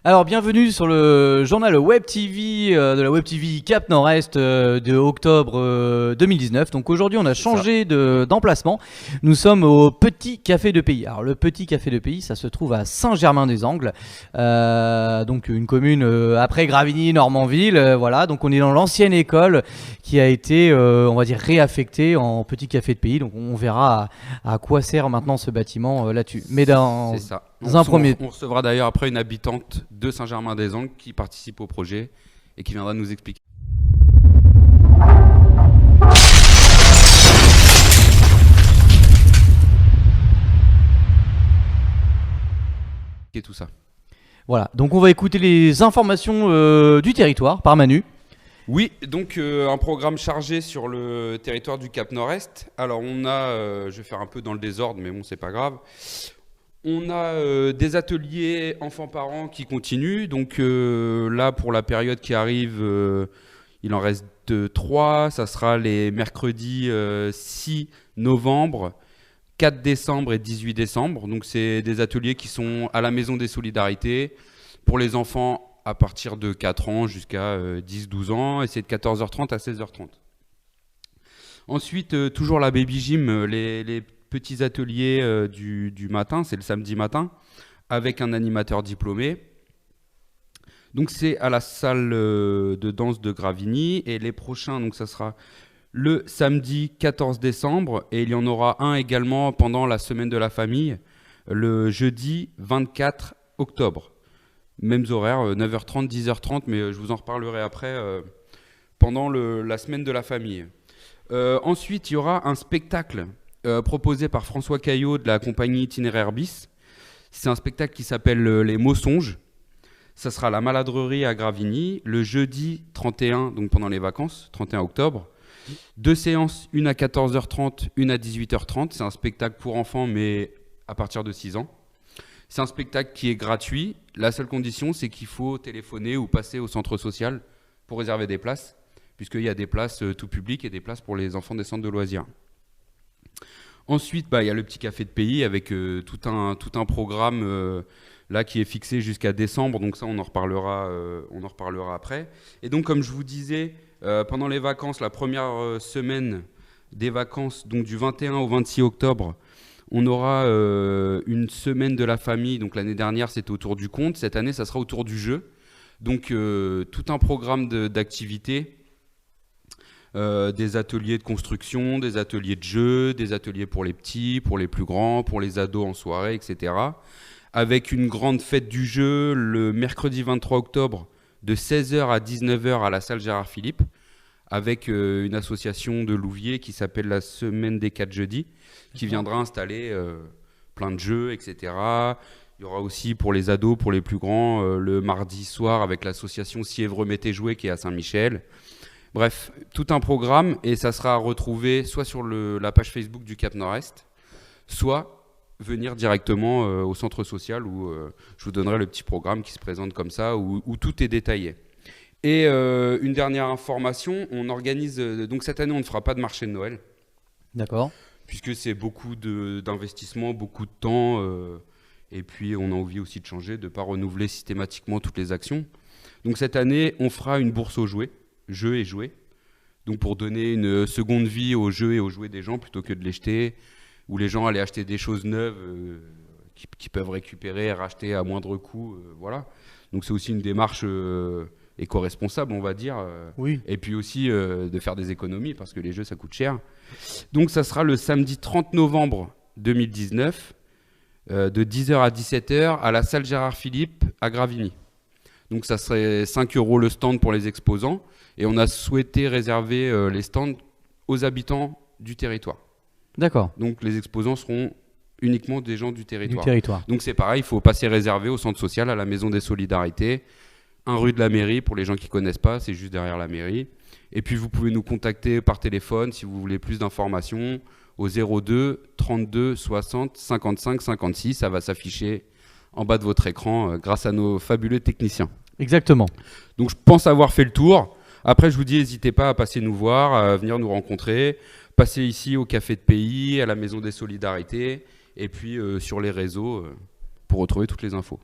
Alors, bienvenue sur le journal Web TV de la Web TV Cap Nord-Est de octobre 2019. Donc aujourd'hui, on a C'est ça. changé d'emplacement. Nous sommes au Petit Café de Pays. Alors, le Petit Café de Pays, ça se trouve à Saint-Germain-des-Angles, donc une commune après Gravigny, Normanville. Voilà, donc on est dans l'ancienne école qui a été, on va dire, réaffectée en Petit Café de Pays. Donc on verra à quoi sert maintenant ce bâtiment là-dessus. Mais C'est ça. dans un premier On recevra d'ailleurs après une habitante de Saint-Germain-des-Angles qui participe au projet et qui viendra nous expliquer tout ça. Voilà, donc on va écouter les informations du territoire par Manu. Oui, donc un programme chargé sur le territoire du Cap Nord-Est. Alors on a, je vais faire un peu dans le désordre, mais bon, c'est pas grave. On a des ateliers enfants-parents qui continuent. Donc là, pour la période qui arrive, il en reste 3. Ça sera les mercredis 6 novembre, 4 décembre et 18 décembre. Donc c'est des ateliers qui sont à la Maison des Solidarités pour les enfants à partir de 4 ans jusqu'à 10-12 ans. Et c'est de 14h30 à 16h30. Ensuite, toujours la Baby Gym, les petits ateliers du matin, c'est le samedi matin, avec un animateur diplômé. Donc c'est à la salle de danse de Gravigny. Et les prochains, donc ça sera le samedi 14 décembre. Et il y en aura un également pendant la semaine de la famille, le jeudi 24 octobre. Mêmes horaires, 9h30, 10h30, mais je vous en reparlerai après pendant la semaine de la famille. Ensuite, il y aura un spectacle proposé par François Caillot de la compagnie Itinéraire Bis. C'est un spectacle qui s'appelle Les Mots-Songes. Ça sera à la Maladrerie à Gravigny, le jeudi 31, donc pendant les vacances, 31 octobre. 2 séances, une à 14h30, une à 18h30. C'est un spectacle pour enfants, mais à partir de 6 ans. C'est un spectacle qui est gratuit. La seule condition, c'est qu'il faut téléphoner ou passer au centre social pour réserver des places, puisqu'il y a des places tout public et des places pour les enfants des centres de loisirs. Ensuite, il y a le Petit Café de Pays avec tout un programme là qui est fixé jusqu'à décembre. Donc ça, on en reparlera après. Et donc, comme je vous disais, pendant les vacances, la première semaine des vacances, donc du 21 au 26 octobre, on aura une semaine de la famille. Donc l'année dernière, c'était autour du conte. Cette année, ça sera autour du jeu. Donc tout un programme d'activités, des ateliers de construction, des ateliers de jeu, des ateliers pour les petits, pour les plus grands, pour les ados en soirée, etc. Avec une grande fête du jeu le mercredi 23 octobre de 16h à 19h à la salle Gérard Philippe, avec une association de Louviers qui s'appelle la Semaine des 4 jeudis, qui viendra installer plein de jeux, etc. Il y aura aussi pour les ados, pour les plus grands, le mardi soir avec l'association Sièvre Mettez Jouet qui est à Saint-Michel. Bref, tout un programme, et ça sera retrouvé soit sur la page Facebook du Cap Nord-Est, soit venir directement au centre social où je vous donnerai le petit programme qui se présente comme ça, où tout est détaillé. Et une dernière information, on organise, donc cette année on ne fera pas de marché de Noël. D'accord. Puisque c'est beaucoup d'investissement, beaucoup de temps, et puis on a envie aussi de changer, de ne pas renouveler systématiquement toutes les actions. Donc cette année, on fera une bourse aux jouets, jeux et jouets, donc pour donner une seconde vie aux jeux et aux jouets des gens, plutôt que de les jeter, où les gens allaient acheter des choses neuves qui peuvent récupérer et racheter à moindre coût, voilà. Donc c'est aussi une démarche éco-responsable, on va dire, Oui. et puis aussi de faire des économies, parce que les jeux, ça coûte cher. Donc ça sera le samedi 30 novembre 2019, de 10h à 17h, à la salle Gérard Philippe, à Gravigny. Donc ça serait 5 € le stand pour les exposants, et on a souhaité réserver les stands aux habitants du territoire. D'accord. Donc les exposants seront uniquement des gens du territoire. Du territoire. Donc c'est pareil, il faut passer réservé au centre social, à la Maison des Solidarités, 1 rue de la mairie, pour les gens qui ne connaissent pas, c'est juste derrière la mairie. Et puis vous pouvez nous contacter par téléphone si vous voulez plus d'informations au 02 32 60 55 56. Ça va s'afficher en bas de votre écran grâce à nos fabuleux techniciens. Exactement. Donc je pense avoir fait le tour. Après, je vous dis, n'hésitez pas à passer nous voir, à venir nous rencontrer, passer ici au Café de Pays, à la Maison des Solidarités, et puis sur les réseaux pour retrouver toutes les infos.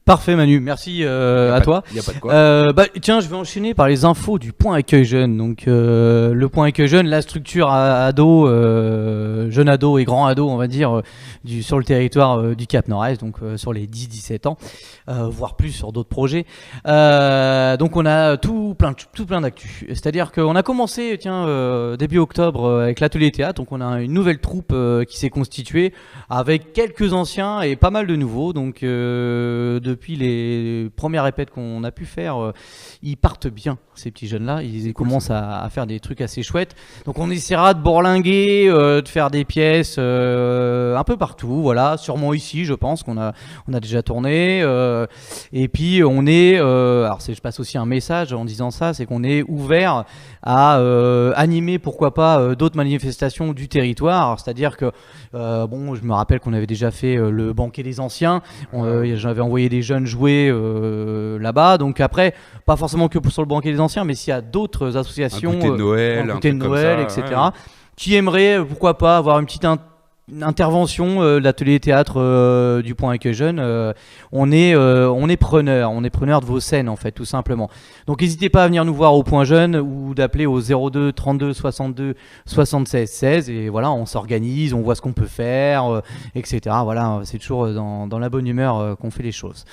Parfait Manu, merci à toi. Il n'y a pas de quoi. Tiens, je vais enchaîner par les infos du point accueil jeune. Donc le point accueil jeune, la structure ado, jeune ado et grand ado, on va dire, sur le territoire du Cap Nord-Est, donc sur les 10-17 ans, voire plus sur d'autres projets. Donc on a tout plein d'actu. C'est-à-dire qu'on a commencé, début octobre avec l'atelier théâtre. Donc on a une nouvelle troupe qui s'est constituée avec quelques anciens et pas mal de nouveaux. Donc depuis les premières répètes qu'on a pu faire, ils partent bien, ces petits jeunes-là. Ils commencent à faire des trucs assez chouettes. Donc on essaiera de bourlinguer, de faire des pièces un peu partout. Voilà, sûrement ici, je pense qu'on a déjà tourné. Et puis on est, je passe aussi un message en disant ça, c'est qu'on est ouvert à animer, pourquoi pas, d'autres manifestations du territoire. C'est-à-dire que, je me rappelle qu'on avait déjà fait le banquet des anciens. J'avais envoyé des jeunes jouer là-bas. Donc après, pas forcément que sur le banquet des anciens, mais s'il y a d'autres associations, un goûter de Noël, etc., qui aimeraient, pourquoi pas, avoir une petite intervention de l'atelier théâtre du point accueil jeune, on est preneur de vos scènes en fait, tout simplement. Donc n'hésitez pas à venir nous voir au point jeune ou d'appeler au 02 32 62 76 16 et voilà, on s'organise, on voit ce qu'on peut faire, etc. Voilà, c'est toujours dans la bonne humeur qu'on fait les choses.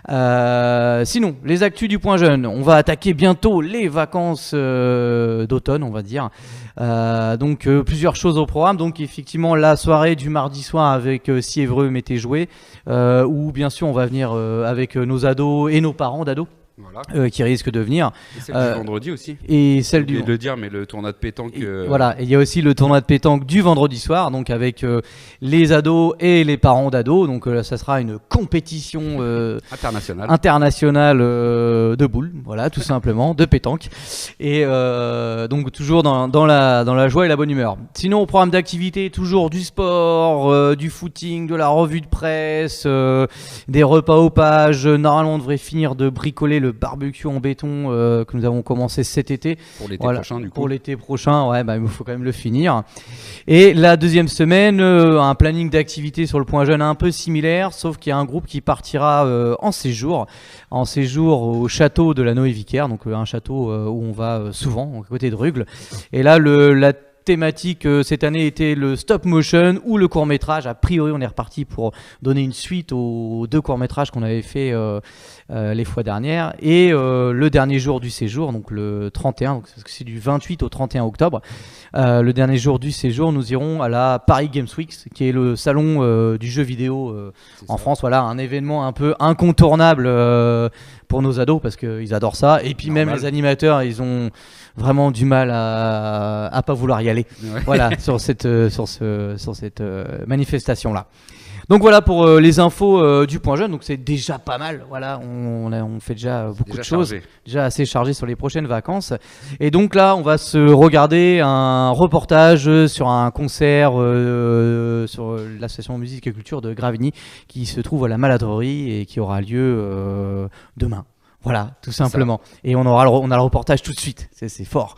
Sinon, les actus du point jeune, on va attaquer bientôt les vacances d'automne, on va dire. Donc plusieurs choses au programme. Donc effectivement la soirée du mardi soir avec Siévreux Mettez Jouer, où bien sûr on va venir avec nos ados et nos parents d'ados. Voilà. Qui risquent de venir. Et celle du vendredi aussi. Et celle du. Le dire, mais le tournoi de pétanque. Voilà, et il y a aussi le tournoi de pétanque du vendredi soir, donc avec les ados et les parents d'ados. Donc ça sera une compétition internationale de boules, voilà, tout simplement, de pétanque. Et donc toujours dans la joie et la bonne humeur. Sinon, au programme d'activité, toujours du sport, du footing, de la revue de presse, des repas au page. Normalement, on devrait finir de bricoler le barbecue en béton que nous avons commencé cet été. Pour l'été prochain, du coup. Pour l'été prochain, il faut quand même le finir. Et la deuxième semaine, un planning d'activité sur le point jeune un peu similaire, sauf qu'il y a un groupe qui partira en séjour au château de la Noé-Vicaire, donc un château où on va souvent, à côté de Rugles. Et là, la thématique cette année était le stop motion ou le court-métrage. A priori, on est reparti pour donner une suite aux 2 courts-métrages qu'on avait fait les fois dernières. Et le dernier jour du séjour, donc le 31, donc c'est du 28 au 31 octobre, le dernier jour du séjour, nous irons à la Paris Games Week, qui est le salon du jeu vidéo en France. Voilà, un événement un peu incontournable pour nos ados parce qu'ils adorent ça. Et puis même les animateurs, ils ont vraiment du mal à pas vouloir y aller. Ouais. Voilà, sur cette manifestation là. Donc voilà pour les infos du point jeune. Donc c'est déjà pas mal. Voilà, on fait déjà beaucoup de choses, déjà assez chargé sur les prochaines vacances. Et donc là, on va se regarder un reportage sur un concert sur l'association musique et culture de Gravigny qui se trouve à la Maladrerie et qui aura lieu demain. Voilà, tout simplement. Et on a le reportage tout de suite. C'est fort.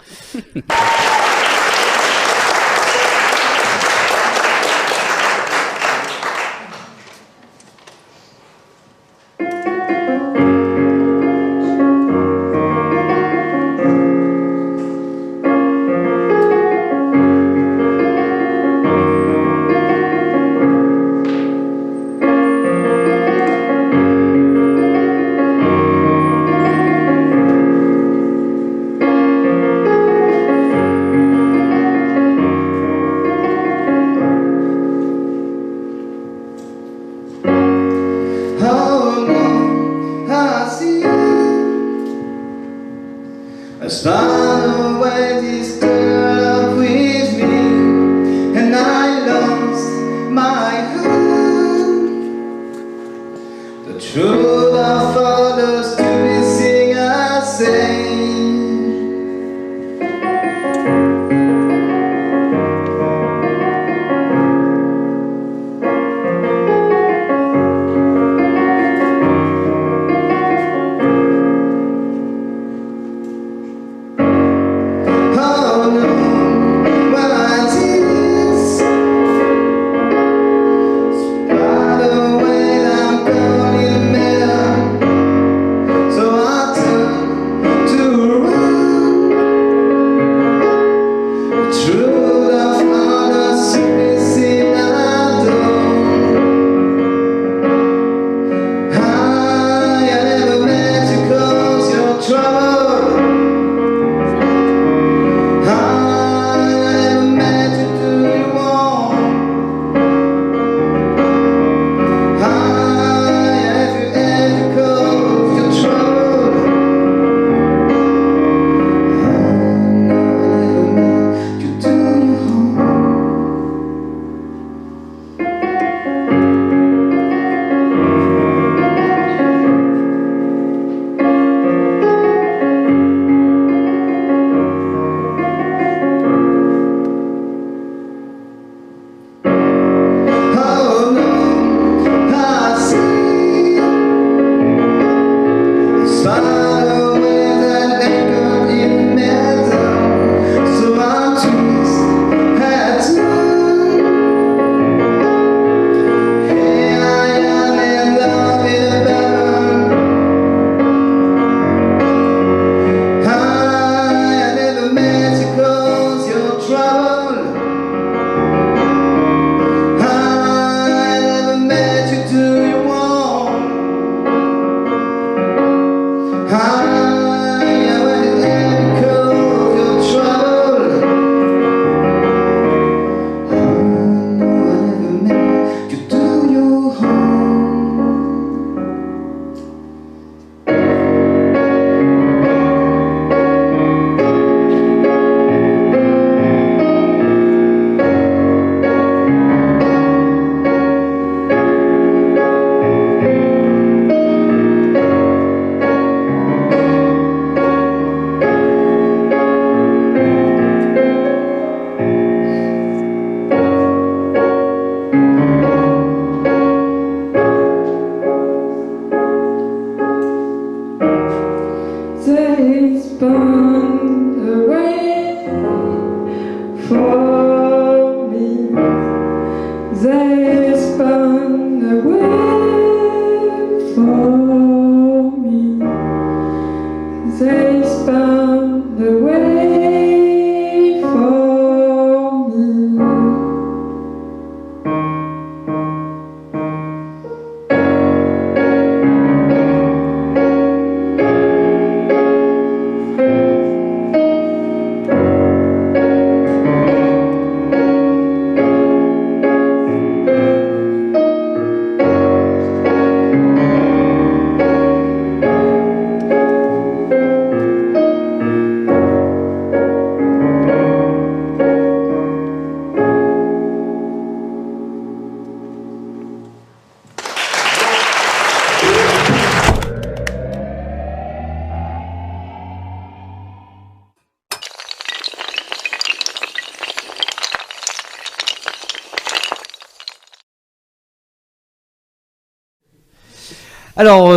Alors,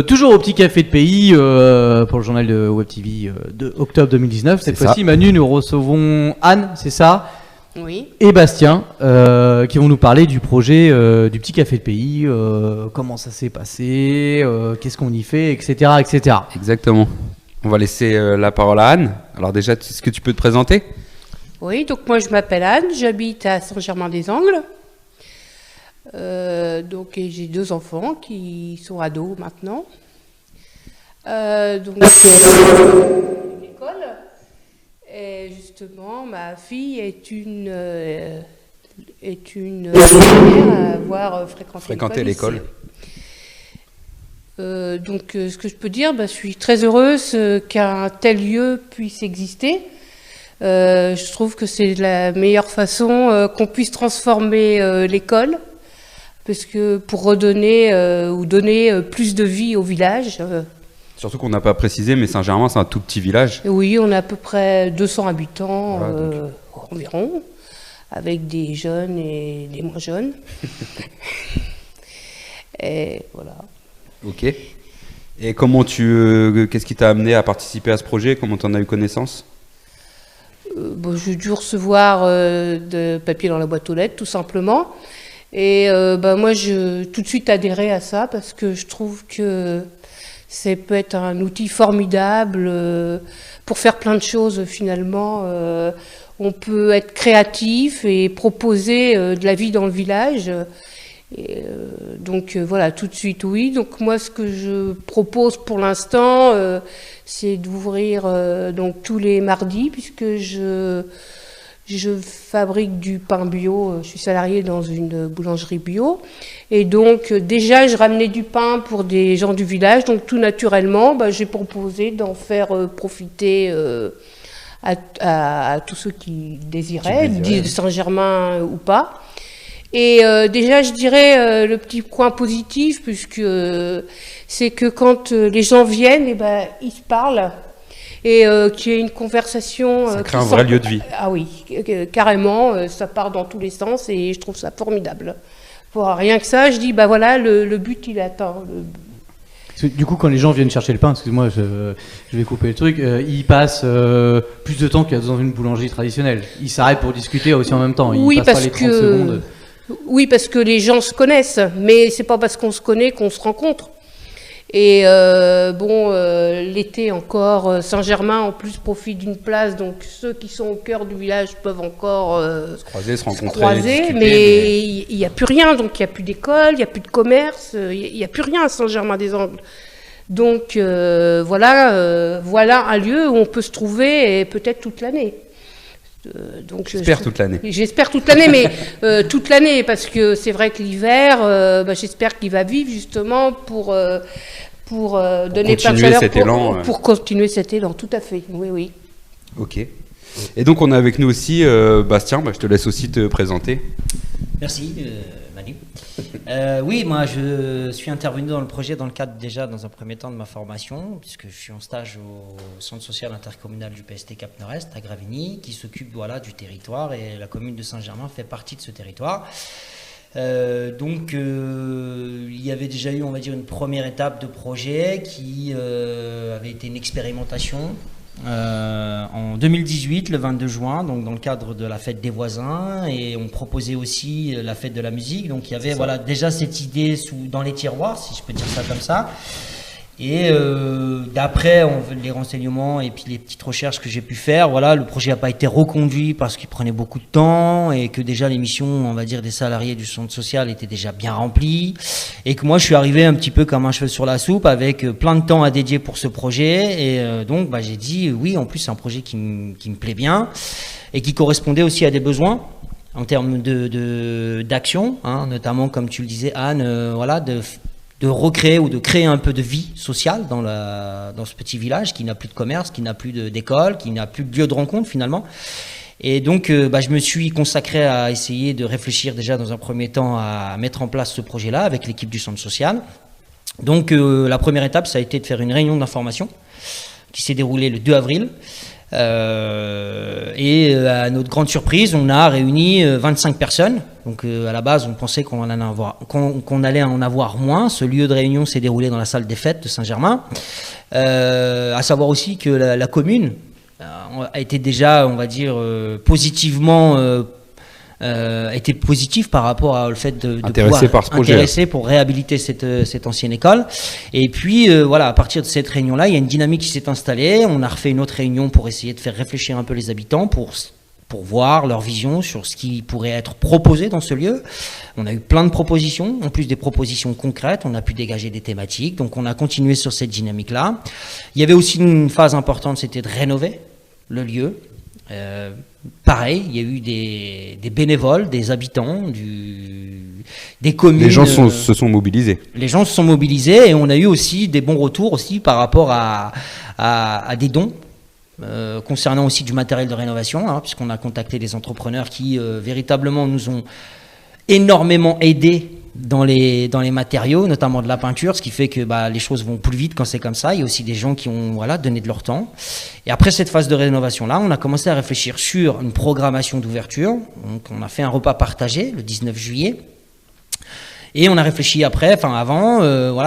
toujours au petit café de pays pour le journal de Web TV de octobre 2019. Cette fois-ci, Manu, nous recevons Anne, c'est ça? Oui. Et Bastien, qui vont nous parler du projet du petit café de pays, comment ça s'est passé, qu'est-ce qu'on y fait, etc., etc. Exactement. On va laisser la parole à Anne. Alors déjà, est-ce que tu peux te présenter? Oui, donc moi je m'appelle Anne, j'habite à Saint-Germain-des-Angles. Et j'ai 2 enfants qui sont ados maintenant. Donc l'école. Et justement, ma fille est une à avoir fréquenté l'école. Ce que je peux dire, je suis très heureuse qu'un tel lieu puisse exister. Je trouve que c'est la meilleure façon qu'on puisse transformer l'école, parce que pour redonner ou donner plus de vie au village. Surtout qu'on n'a pas précisé, mais Saint-Germain, c'est un tout petit village. Oui, on a à peu près 200 habitants voilà, environ, avec des jeunes et des moins jeunes. Et voilà. Ok. Et comment qu'est-ce qui t'a amené à participer à ce projet? Comment tu en as eu connaissance? J'ai dû recevoir de papier dans la boîte aux lettres, tout simplement. Et moi, je tout de suite adhéré à ça parce que je trouve que ça peut être un outil formidable pour faire plein de choses finalement. On peut être créatif et proposer de la vie dans le village. Voilà, tout de suite oui. Donc moi, ce que je propose pour l'instant, c'est d'ouvrir donc tous les mardis, puisque je fabrique du pain bio. Je suis salariée dans une boulangerie bio, et donc déjà je ramenais du pain pour des gens du village. Donc tout naturellement, j'ai proposé d'en faire profiter à tous ceux qui désiraient, de Saint-Germain ou pas. Et déjà, je dirais le petit point positif, puisque c'est que quand les gens viennent, ils se parlent et qu'il y ait une conversation. Ça crée un vrai lieu de vie. Ah oui, carrément, ça part dans tous les sens et je trouve ça formidable. Pour rien que ça, je dis, voilà, le but, il est atteint. Du coup, quand les gens viennent chercher le pain, excuse-moi, je vais couper le truc, ils passent plus de temps qu'il y a dans une boulangerie traditionnelle. Ils s'arrêtent pour discuter aussi en même temps. Ils passent pas les 30 secondes. Oui, parce que les gens se connaissent, mais c'est pas parce qu'on se connaît qu'on se rencontre. Et l'été encore, Saint-Germain en plus profite d'une place, donc ceux qui sont au cœur du village peuvent encore se croiser, se rencontrer, mais il n'y a plus rien, donc il n'y a plus d'école, il n'y a plus de commerce, il n'y a plus rien à Saint-Germain-des-Angles. Donc voilà un lieu où on peut se trouver et peut-être toute l'année. J'espère toute l'année. J'espère toute l'année, mais toute l'année, parce que c'est vrai que l'hiver, j'espère qu'il va vivre justement pour donner plein de chaleur, pour continuer cet élan, tout à fait, oui. Ok. Et donc on a avec nous aussi Bastien, je te laisse aussi te présenter. Merci Manu. Oui, moi je suis intervenu dans le projet dans le cadre déjà dans un premier temps de ma formation, puisque je suis en stage au centre social intercommunal du PST Cap Nord-Est à Gravigny, qui s'occupe du territoire, et la commune de Saint-Germain fait partie de ce territoire. Il y avait déjà eu, on va dire, une première étape de projet qui avait été une expérimentation en 2018, le 22 juin, donc dans le cadre de la fête des voisins, et on proposait aussi la fête de la musique. Donc il y avait déjà cette idée dans les tiroirs, si je peux dire ça comme ça. Et d'après les renseignements et puis les petites recherches que j'ai pu faire, le projet n'a pas été reconduit parce qu'il prenait beaucoup de temps et que déjà les missions, on va dire, des salariés du centre social étaient déjà bien remplies, et que moi je suis arrivé un petit peu comme un cheveu sur la soupe avec plein de temps à dédier pour ce projet. Et donc j'ai dit oui, en plus c'est un projet qui me plaît bien et qui correspondait aussi à des besoins en termes d'action, notamment comme tu le disais Anne, de recréer ou de créer un peu de vie sociale dans ce petit village qui n'a plus de commerce, qui n'a plus d'école, qui n'a plus de lieu de rencontre finalement. Et donc je me suis consacré à essayer de réfléchir déjà dans un premier temps à mettre en place ce projet-là avec l'équipe du centre social. Donc la première étape, ça a été de faire une réunion d'information qui s'est déroulée le 2 avril. Et à notre grande surprise, on a réuni 25 personnes Donc à la base, on pensait qu'on allait en avoir moins. Ce lieu de réunion s'est déroulé dans la salle des fêtes de Saint-Germain. À savoir aussi que la commune a été déjà, on va dire, positivement était positif par rapport au fait de intéressé par ce projet, intéressé pour réhabiliter cette ancienne école. Et puis voilà, à partir de cette réunion-là, il y a une dynamique qui s'est installée. On a refait une autre réunion pour essayer de faire réfléchir un peu les habitants, pour voir leur vision sur ce qui pourrait être proposé dans ce lieu. On a eu plein de propositions, en plus des propositions concrètes, on a pu dégager des thématiques, donc on a continué sur cette dynamique-là. Il y avait aussi une phase importante, c'était de rénover le lieu. Pareil, il y a eu des bénévoles, des habitants, des communes. Les gens se sont mobilisés. Les gens se sont mobilisés et on a eu aussi des bons retours aussi par rapport à des dons. Concernant aussi du matériel de rénovation, puisqu'on a contacté des entrepreneurs qui véritablement nous ont énormément aidés dans les matériaux, notamment de la peinture, ce qui fait que les choses vont plus vite quand c'est comme ça. Il y a aussi des gens qui ont donné de leur temps. Et après cette phase de rénovation-là, on a commencé à réfléchir sur une programmation d'ouverture. Donc on a fait un repas partagé le 19 juillet. Et on a réfléchi avant,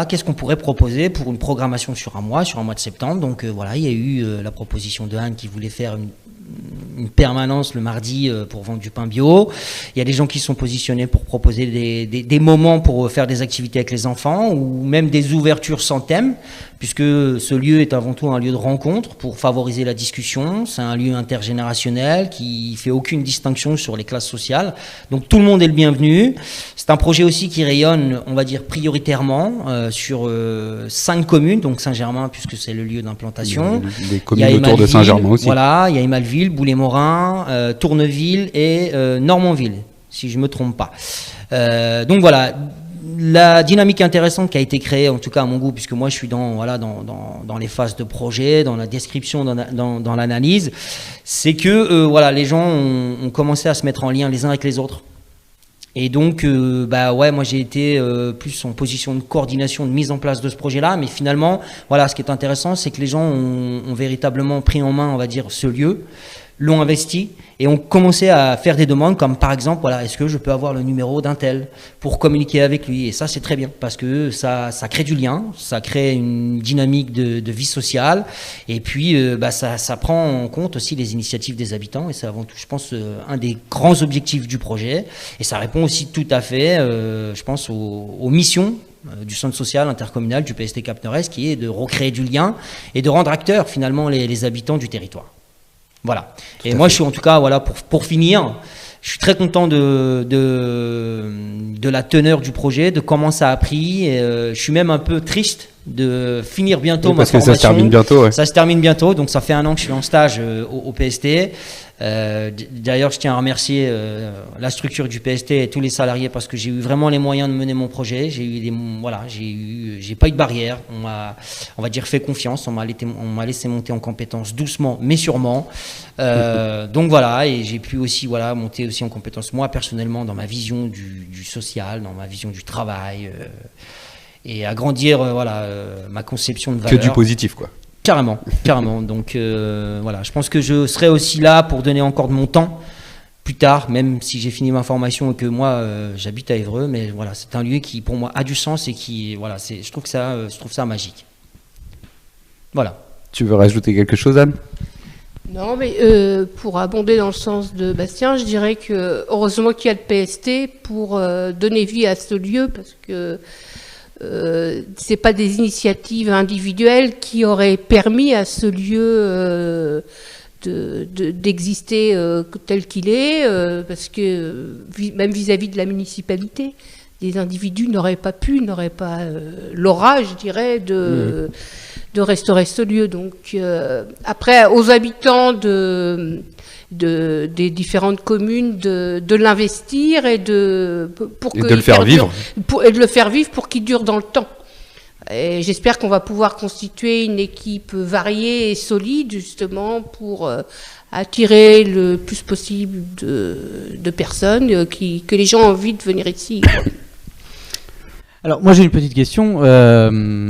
qu'est-ce qu'on pourrait proposer pour une programmation sur un mois de septembre. Donc il y a eu la proposition de Anne qui voulait faire une permanence le mardi pour vendre du pain bio. Il y a des gens qui sont positionnés pour proposer des moments pour faire des activités avec les enfants ou même des ouvertures sans thème, puisque ce lieu est avant tout un lieu de rencontre pour favoriser la discussion. C'est un lieu intergénérationnel qui fait aucune distinction sur les classes sociales. Donc tout le monde est le bienvenu. C'est un projet aussi qui rayonne, on va dire, prioritairement sur 5 communes, donc Saint-Germain puisque c'est le lieu d'implantation. Les communes autour de Saint-Germain aussi. Voilà, il y a Émalville, Boulay-Morin, Tourneville et Normanville, si je ne me trompe pas. Donc voilà, la dynamique intéressante qui a été créée, en tout cas à mon goût, puisque moi je suis dans les phases de projet, dans la description, dans l'analyse, c'est que les gens ont commencé à se mettre en lien les uns avec les autres. Et donc, moi j'ai été plus en position de coordination, de mise en place de ce projet-là. Mais finalement, ce qui est intéressant, c'est que les gens ont véritablement pris en main, on va dire, ce lieu, l'ont investi et ont commencé à faire des demandes comme par exemple, est-ce que je peux avoir le numéro d'un tel pour communiquer avec lui? Et ça, c'est très bien parce que ça crée du lien, ça crée une dynamique de vie sociale et puis ça prend en compte aussi les initiatives des habitants et c'est avant tout, je pense, un des grands objectifs du projet et ça répond aussi tout à fait, je pense, aux missions du centre social intercommunal du PST Cap Nord-Est qui est de recréer du lien et de rendre acteurs finalement les habitants du territoire. Voilà. Et moi, je suis en tout cas, pour finir, je suis très content de la teneur du projet, de comment ça a pris. Et, je suis même un peu triste de finir bientôt ma formation. Parce que ça se termine bientôt. Ouais. Ça se termine bientôt, donc ça fait 1 an que je suis en stage au PST. D'ailleurs, je tiens à remercier la structure du PST et tous les salariés parce que j'ai eu vraiment les moyens de mener mon projet. J'ai pas eu de barrière. On va dire, fait confiance. On m'a laissé monter en compétences doucement, mais sûrement. Donc voilà, et j'ai pu aussi monter aussi en compétences moi personnellement dans ma vision du social, dans ma vision du travail. Et agrandir ma conception de valeur. Que du positif, quoi. Carrément. Donc je pense que je serai aussi là pour donner encore de mon temps plus tard, même si j'ai fini ma formation et que moi j'habite à Évreux, mais c'est un lieu qui pour moi a du sens et qui je trouve ça magique. Voilà. Tu veux rajouter quelque chose, Anne ? Non, mais pour abonder dans le sens de Bastien, je dirais que heureusement qu'il y a le PST pour donner vie à ce lieu parce que c'est pas des initiatives individuelles qui auraient permis à ce lieu d'exister tel qu'il est, parce que même vis-à-vis de la municipalité, des individus n'auraient pas l'aura, je dirais, de restaurer ce lieu. Donc après, aux habitants des différentes communes de l'investir et de le faire vivre et de le faire vivre pour qu'il dure dans le temps. Et j'espère qu'on va pouvoir constituer une équipe variée et solide justement pour attirer le plus possible de personnes que les gens ont envie de venir ici. Alors moi j'ai une petite question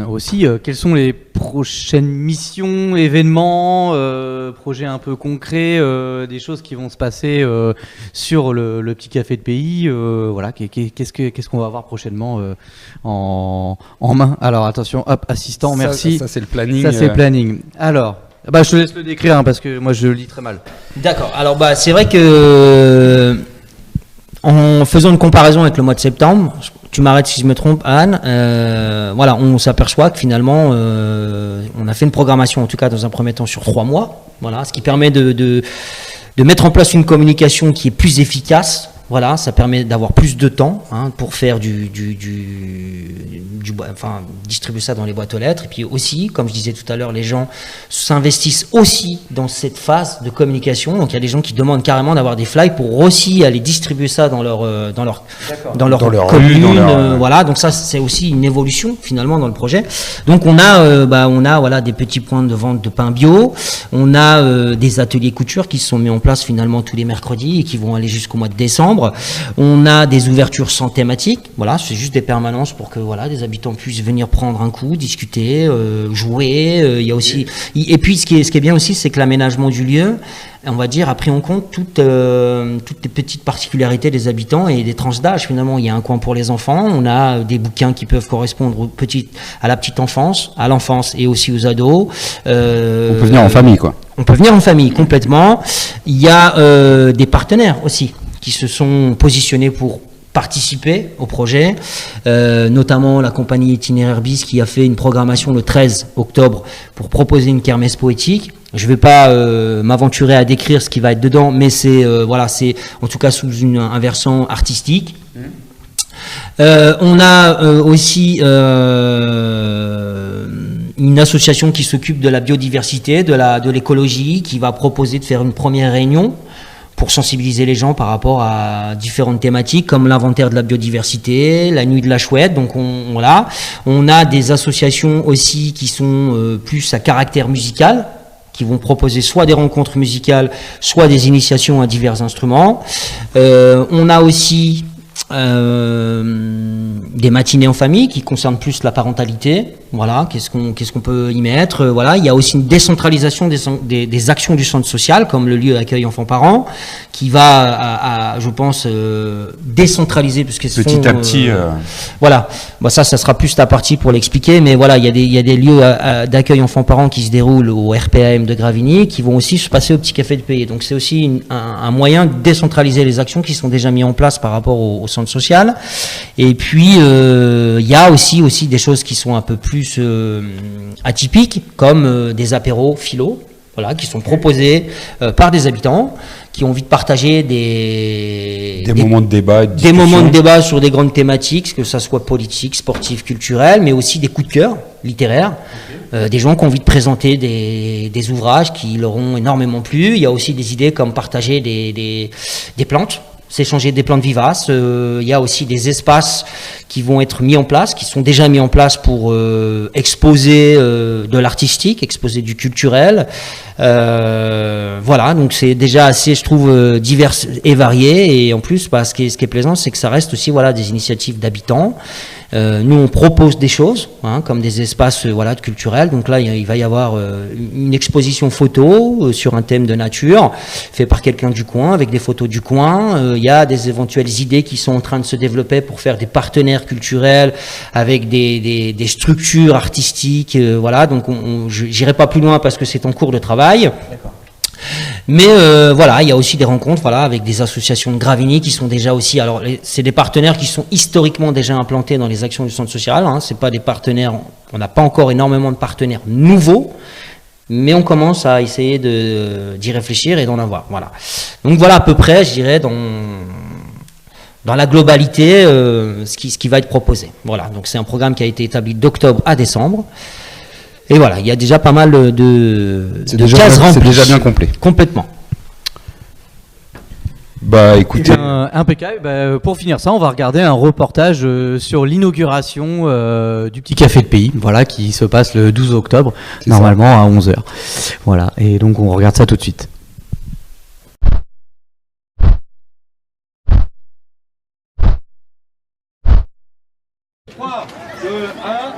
aussi. Quelles sont les prochaines missions, événements, projets un peu concrets, des choses qui vont se passer sur le petit café de pays voilà, qu'est-ce qu'on va voir prochainement en main. Alors attention, hop, assistant, merci. Ça c'est le planning. Ça c'est le planning. Alors, bah, je te laisse le décrire parce que moi je le lis très mal. D'accord. Alors bah c'est vrai que en faisant une comparaison avec le mois de septembre, tu m'arrêtes si je me trompe, Anne, voilà, on s'aperçoit que finalement, on a fait une programmation, en tout cas dans un premier temps, sur 3 mois, voilà, ce qui permet de mettre en place une communication qui est plus efficace. Voilà, ça permet d'avoir plus de temps pour faire distribuer ça dans les boîtes aux lettres. Et puis aussi, comme je disais tout à l'heure, les gens s'investissent aussi dans cette phase de communication. Donc il y a des gens qui demandent carrément d'avoir des flyers pour aussi aller distribuer ça dans leur commune. Voilà, donc ça c'est aussi une évolution finalement dans le projet. Donc on a voilà des petits points de vente de pain bio. On a des ateliers couture qui se sont mis en place finalement tous les mercredis et qui vont aller jusqu'au mois de décembre. On a des ouvertures sans thématique, voilà, c'est juste des permanences pour que voilà, des habitants puissent venir prendre un coup, discuter, jouer. Il y a aussi, et puis ce qui est bien aussi, c'est que l'aménagement du lieu, on va dire, a pris en compte toutes les petites particularités des habitants et des tranches d'âge. Finalement, il y a un coin pour les enfants, on a des bouquins qui peuvent correspondre à la petite enfance, à l'enfance et aussi aux ados. On peut venir en famille, quoi. On peut venir en famille, complètement. Il y a des partenaires aussi qui se sont positionnés pour participer au projet, notamment la compagnie Itinéraire Bis qui a fait une programmation le 13 octobre pour proposer une kermesse poétique. Je ne vais pas m'aventurer à décrire ce qui va être dedans, mais c'est c'est en tout cas sous un versant artistique. On a aussi une association qui s'occupe de la biodiversité, de l'écologie, qui va proposer de faire une première réunion pour sensibiliser les gens par rapport à différentes thématiques comme l'inventaire de la biodiversité, la nuit de la chouette. Donc on a des associations aussi qui sont plus à caractère musical, qui vont proposer soit des rencontres musicales, soit des initiations à divers instruments. On a aussi des matinées en famille qui concernent plus la parentalité. Voilà, qu'est-ce qu'on peut y mettre. Voilà, il y a aussi une décentralisation des actions du centre social, comme le lieu accueil enfants-parents, qui va, je pense, décentraliser puisque petit à petit. Voilà, ça sera plus ta partie pour l'expliquer, mais voilà, il y a des lieux d'accueil enfants-parents qui se déroulent au RPAM de Gravigny, qui vont aussi se passer au petit café de Pays. Donc c'est aussi un moyen de décentraliser les actions qui sont déjà mises en place par rapport au centre social. Et puis il y a aussi des choses qui sont un peu plus atypiques, comme des apéros philo, voilà, qui sont proposés par des habitants qui ont envie de partager des moments de débat, des moments de débat sur des grandes thématiques, que ça soit politique, sportive, culturelle, mais aussi des coups de cœur littéraires, des gens qui ont envie de présenter des ouvrages qui leur ont énormément plu. Il y a aussi des idées comme partager des plantes, s'échanger des plantes vivaces. Il y a aussi des espaces qui vont être mis en place, qui sont déjà mis en place pour exposer de l'artistique, exposer du culturel. Voilà, donc c'est déjà assez, je trouve, divers et varié. Et en plus, ce qui est plaisant, c'est que ça reste aussi des initiatives d'habitants. Nous, on propose des choses, comme des espaces de culturels. Donc là, il va y avoir une exposition photo sur un thème de nature, fait par quelqu'un du coin, avec des photos du coin. Il y a des éventuelles idées qui sont en train de se développer pour faire des partenaires culturels avec des structures artistiques. Voilà, donc j'irai pas plus loin parce que c'est en cours de travail. D'accord. Mais il y a aussi des rencontres avec des associations de Gravigny qui sont déjà aussi, alors c'est des partenaires qui sont historiquement déjà implantés dans les actions du centre social, c'est pas des partenaires, on n'a pas encore énormément de partenaires nouveaux, mais on commence à essayer d'y réfléchir et d'en avoir. Voilà. Donc voilà à peu près, je dirais, dans la globalité, ce qui va être proposé. Voilà, donc c'est un programme qui a été établi d'octobre à décembre. Et voilà, il y a déjà pas mal de cases remplies. C'est déjà bien complet. Complètement. Bah écoutez. Impeccable. Pour finir ça, on va regarder un reportage sur l'inauguration du petit café de Pays, qui se passe le 12 octobre, normalement à 11h. Voilà, et donc on regarde ça tout de suite. 3, 2, 1.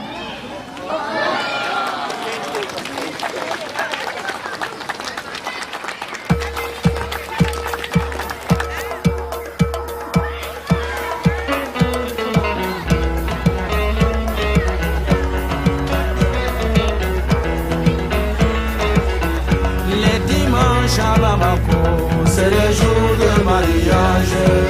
Les dimanches à Bamako, c'est le jour de mariage.